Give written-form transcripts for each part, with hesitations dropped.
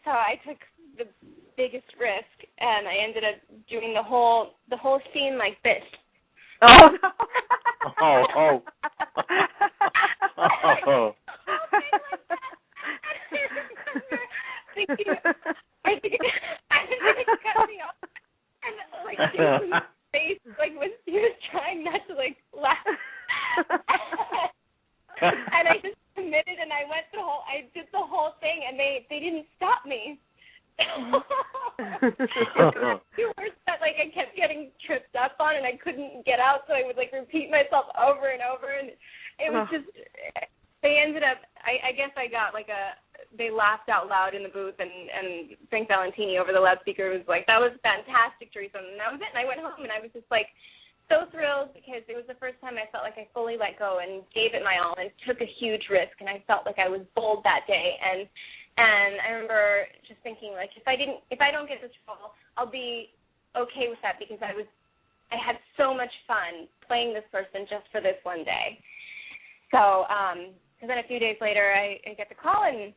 so I took the biggest risk, and I ended up doing the whole scene like this. Oh. Oh. Oh. I think I was cutting off, and like Jason's face, like when he was trying not to like laugh, and I just committed, and I did the whole thing, and they didn't stop me. Two words that like I kept getting tripped up on, and I couldn't get out, so I would like repeat myself over and over, and it was just. They ended up. I guess I got like they laughed out loud in the booth, and Frank Valentini over the loudspeaker was like, "That was fantastic, Teresa," and that was it. And I went home, and I was just like so thrilled because it was the first time I felt like I fully let go and gave it my all and took a huge risk, and I felt like I was bold that day. And I remember just thinking like, if I don't get this role, I'll be okay with that because I had so much fun playing this person just for this one day. So, and then a few days later, I get the call, and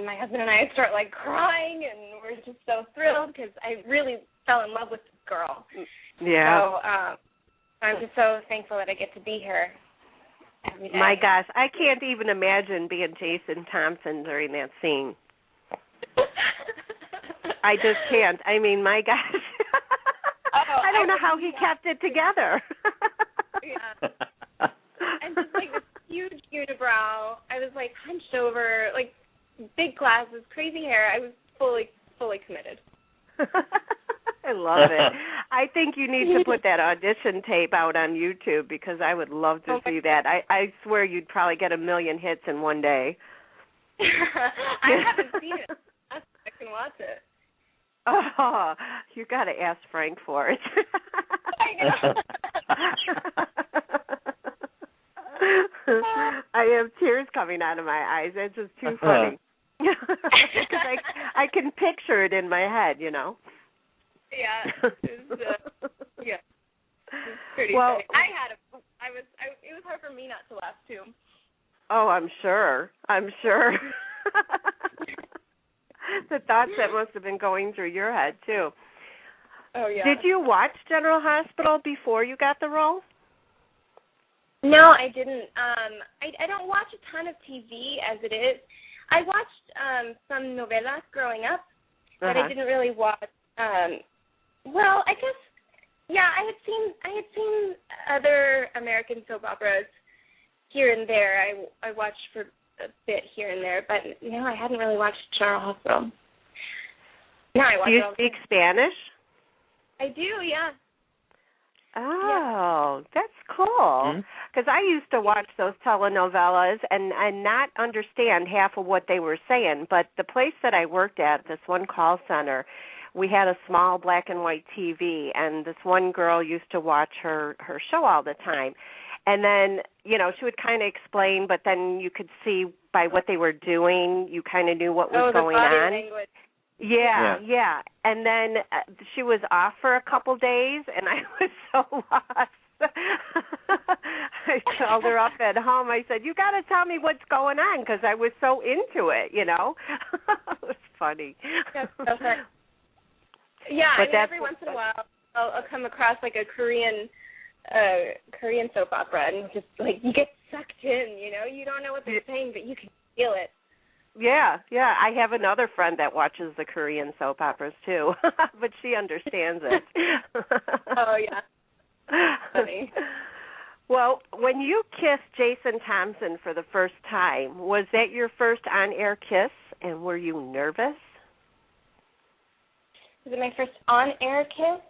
my husband and I start like crying, and we're just so thrilled because I really fell in love with this girl. Yeah. So I'm just so thankful that I get to be here every day. My gosh, I can't even imagine being Jason Thompson during that scene. I just can't. I mean, my gosh. I don't know how he kept it together. Yeah. And just like this huge unibrow. I was like hunched over, like big glasses, crazy hair. I was fully committed. I love it. I think you need to put that audition tape out on YouTube because I would love to see that. I swear you'd probably get 1 million hits in one day. I haven't seen it. I can watch it. Oh, you got to ask Frank for it. I know. I have tears coming out of my eyes. It's just too funny. Because I can picture it in my head, you know. Yeah. It was pretty funny. It was hard for me not to laugh too. Oh, I'm sure. The thoughts that must have been going through your head too. Oh yeah. Did you watch General Hospital before you got the role? No, I didn't. I don't watch a ton of TV as it is. I watched some novelas growing up, but I didn't really watch. Well, I guess, yeah, I had seen other American soap operas here and there. I watched for a bit here and there, but no, I hadn't really watched General Hospital. No, I watch. Do you speak Spanish? I do, yeah. Oh, that's cool. Because I used to watch those telenovelas and not understand half of what they were saying. But the place that I worked at, this one call center, we had a small black and white TV, and this one girl used to watch her show all the time. And then, you know, she would kind of explain, but then you could see by what they were doing, you kind of knew what was going on. Language. Yeah. And then she was off for a couple days, and I was so lost. I called her up at home. I said, "You got to tell me what's going on," because I was so into it, you know. It was funny. That's so fun. Yeah, but every once in a while I'll come across like a Korean soap opera, and just like you get sucked in, you know. You don't know what they're saying, but you can feel it. Yeah. I have another friend that watches the Korean soap operas too, but she understands it. Oh, yeah. Funny. Well, when you kissed Jason Thompson for the first time, was that your first on-air kiss, and were you nervous? Was it my first on-air kiss?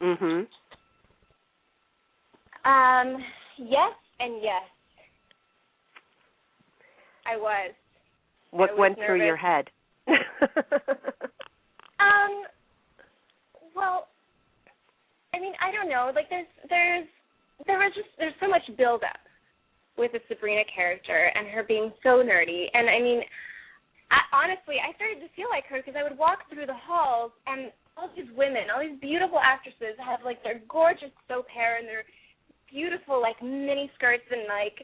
Mm-hmm. Yes and yes. I was. What went through your head? Well, I mean, I don't know. Like, there's so much build-up with the Sabrina character and her being so nerdy. And, I mean, honestly, I started to feel like her because I would walk through the halls and all these women, all these beautiful actresses have, like, their gorgeous soap hair and their beautiful, like, mini skirts and, like,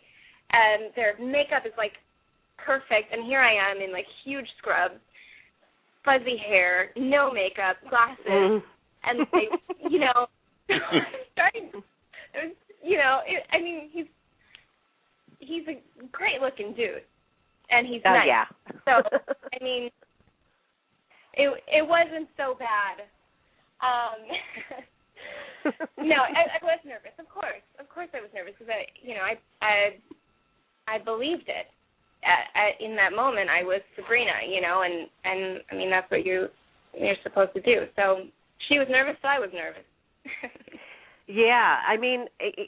and their makeup is, like, perfect. And here I am in, like, huge scrubs. fuzzy hair, no makeup, glasses, and they, starting. He's a great-looking dude, and he's nice. Yeah. So, it wasn't so bad. No, I was nervous. Of course, I was nervous because I believed it. In that moment, I was Sabrina, and that's what you're supposed to do. So she was nervous, so I was nervous. Yeah,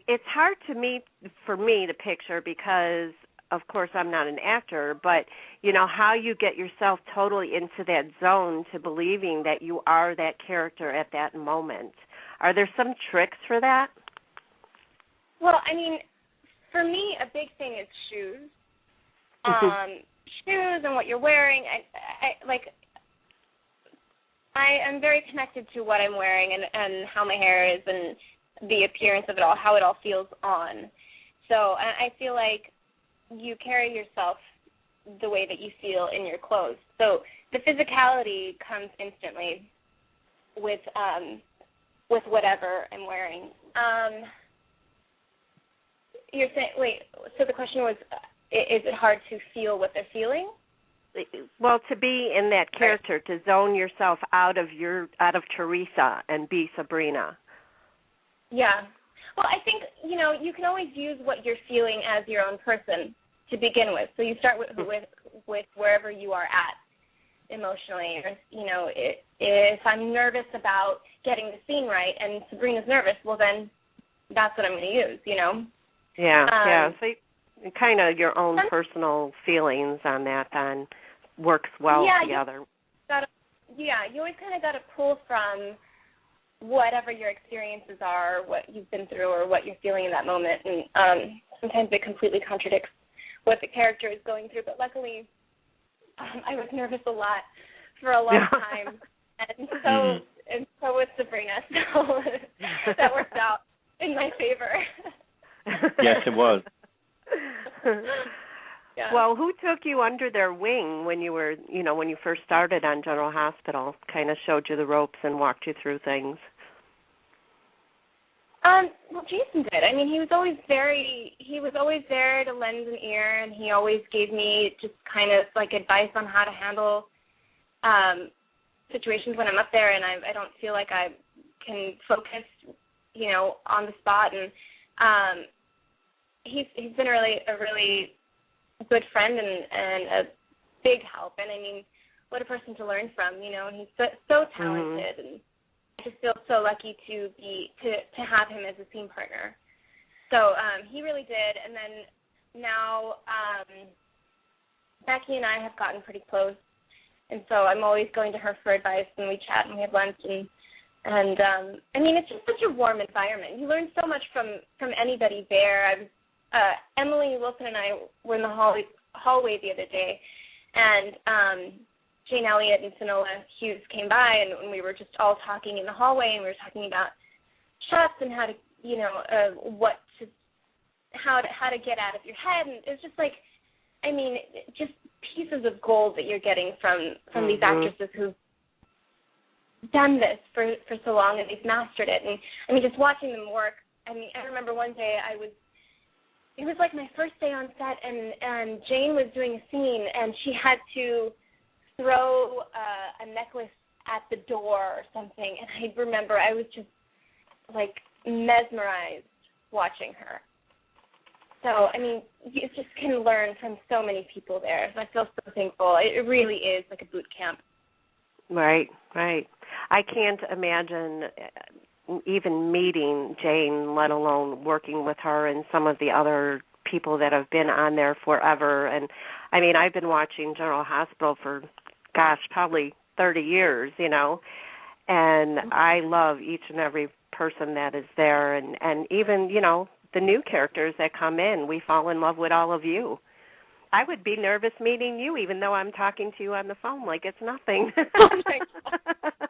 it's hard for me to picture because, of course, I'm not an actor, but, how you get yourself totally into that zone to believing that you are that character at that moment. Are there some tricks for that? Well, for me, a big thing is shoes. Shoes and what you're wearing. I'm very connected to what I'm wearing and how my hair is and the appearance of it all, how it all feels on. So I feel like you carry yourself the way that you feel in your clothes. So the physicality comes instantly with whatever I'm wearing. You're saying, wait, so the question was, is it hard to feel what they're feeling? Well, to be in that character, to zone yourself out of Teresa and be Sabrina. Yeah. Well, I think, you can always use what you're feeling as your own person to begin with. So you start with wherever you are at emotionally. If I'm nervous about getting the scene right and Sabrina's nervous, well, then that's what I'm going to use, Yeah, so kind of your own personal feelings on that then works well together. You always kind of got to pull from whatever your experiences are, what you've been through, or what you're feeling in that moment. And sometimes it completely contradicts what the character is going through. But luckily, I was nervous a lot for a long time, and so was Sabrina. So that worked out in my favor. Yes, it was. Yeah. Well, who took you under their wing when you were, when you first started on General Hospital, kind of showed you the ropes and walked you through things? Well, Jason did. He was always there to lend an ear, and he always gave me just kind of like advice on how to handle situations when I'm up there and I don't feel like I can focus, on the spot. And he's been a really good friend and a big help. And what a person to learn from, and he's so talented, and I just feel so lucky to have him as a scene partner. So he really did. And then now Becky and I have gotten pretty close, and so I'm always going to her for advice, and we chat and we have lunch, and it's just such a warm environment. You learn so much from anybody there. Emily Wilson and I were in the hallway the other day, and Jane Elliott and Finola Hughes came by, and we were just all talking in the hallway, and we were talking about shots and how to, how to get out of your head, and it's just like, just pieces of gold that you're getting from these actresses who've done this for so long, and they've mastered it. And just watching them work. I remember one day it was like my first day on set, and Jane was doing a scene, and she had to throw a necklace at the door or something, and I remember I was just like mesmerized watching her. So, you just can learn from so many people there. I feel so thankful. It really is like a boot camp. Right. I can't imagine even meeting Jane, let alone working with her and some of the other people that have been on there forever. And, I've been watching General Hospital for, probably 30 years, and I love each and every person that is there. And even, the new characters that come in, we fall in love with all of you. I would be nervous meeting you, even though I'm talking to you on the phone like it's nothing. Oh my God.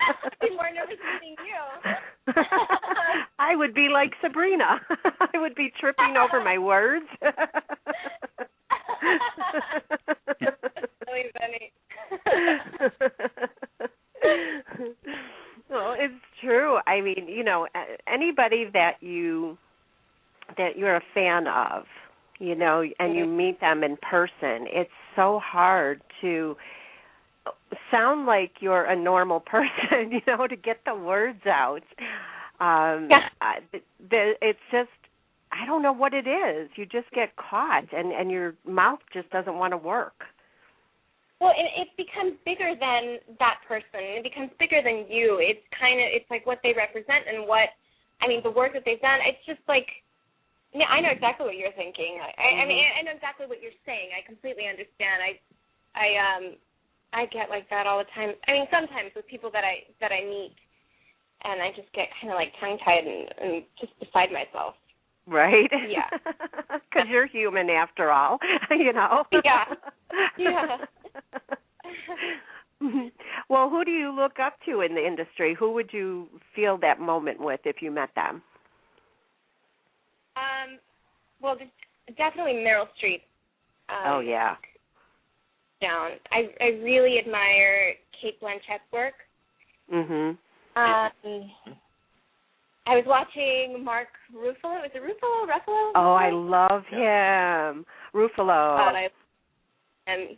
I'd be more nervous meeting you. I would be like Sabrina. I would be tripping over my words. That's really funny. I mean, anybody that you're a fan of, and you meet them in person, it's so hard to sound like you're a normal person, to get the words out. It's just, I don't know what it is. You just get caught, and your mouth just doesn't want to work. Well, it becomes bigger than that person. It becomes bigger than you. It's like what they represent and the work that they've done. It's just like, I know exactly what you're thinking. I mean, I know exactly what you're saying. I completely understand. I get like that all the time. I mean, sometimes with people that I meet, and I just get kind of like tongue-tied and just beside myself. Right? Yeah. Because you're human after all, Yeah. Yeah. Well, who do you look up to in the industry? Who would you feel that moment with if you met them? Well, definitely Meryl Streep. Oh, yeah. Down. I really admire Kate Blanchett's work. Mhm. I was watching Mark Ruffalo. Was it Ruffalo? Oh, I love him. Ruffalo.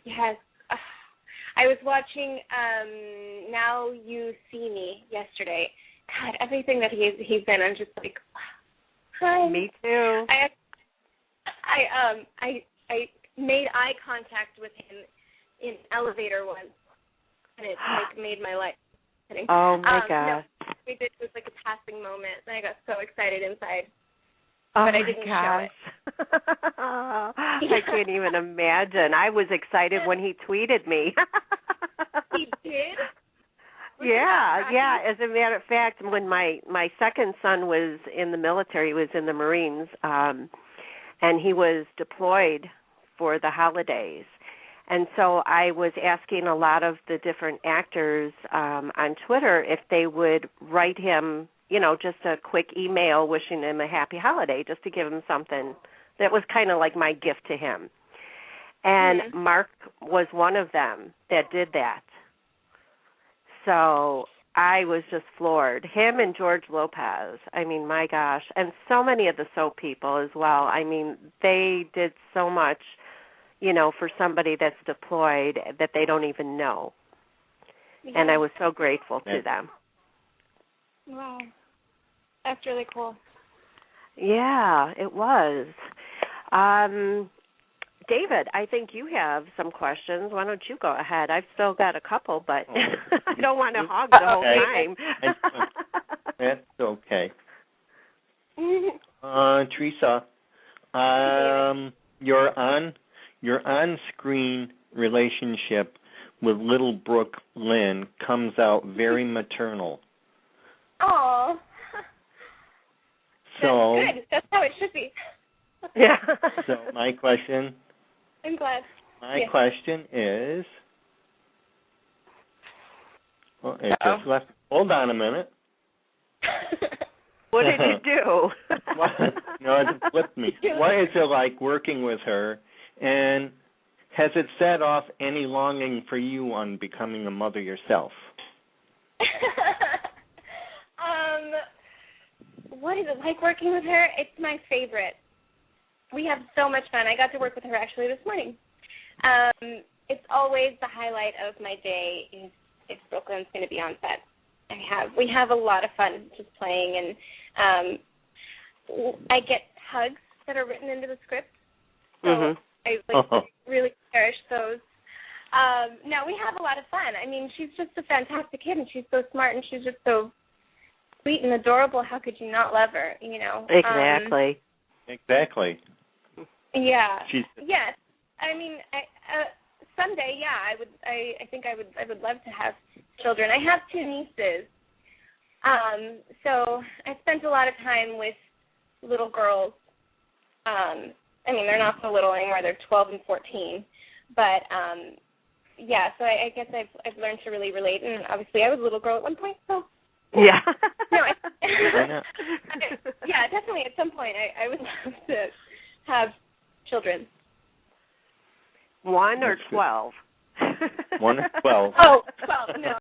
Yes. I was watching Now You See Me yesterday. God, everything that he's in, I'm just like, hi. Me too. I made eye contact with him in an elevator once, and it made my life. Oh my God! No, it was like a passing moment, and I got so excited inside. Oh, but I didn't show it. I can't even imagine. I was excited when he tweeted me. He did? Yeah. As a matter of fact, when my second son was in the military, he was in the Marines, and he was deployed for the holidays. And so I was asking a lot of the different actors on Twitter if they would write him, just a quick email wishing him a happy holiday, just to give him something that was kind of like my gift to him. And Mark was one of them that did that. So I was just floored. Him and George Lopez, I mean, my gosh. And so many of the soap people as well. I mean, they did so much, for somebody that's deployed that they don't even know. Yeah. And I was so grateful to them. Wow. That's really cool. Yeah, it was. David, I think you have some questions. Why don't you go ahead? I've still got a couple, but I don't want to hog the whole time. That's okay. Teresa, your on-screen relationship with little Brooke Lynn comes out very maternal. Oh. So that's good. That's how it should be. Yeah. So my question. I'm glad. My question is. Well, it just left. Hold on a minute. What did you do? No, it flipped me. What is it like working with her? And has it set off any longing for you on becoming a mother yourself? What is it like working with her? It's my favorite. We have so much fun. I got to work with her actually this morning. It's always the highlight of my day is if Brooklyn's going to be on set. We have a lot of fun just playing, and I get hugs that are written into the script. So I really cherish those. No, we have a lot of fun. I mean, she's just a fantastic kid, and she's so smart, and she's just so sweet and adorable. How could you not love her? Exactly. Exactly. Yeah. Yes. I mean, someday, yeah, I think I would love to have children. I have two nieces. So I spent a lot of time with little girls. I mean, they're not so little anymore. They're 12 and 14. But yeah, so I guess I've learned to really relate. And obviously, I was a little girl at one point, so. Yeah. No, yeah, definitely. At some point, I would love to have children. 1 or 12? 1 or 12? Oh, 12. No,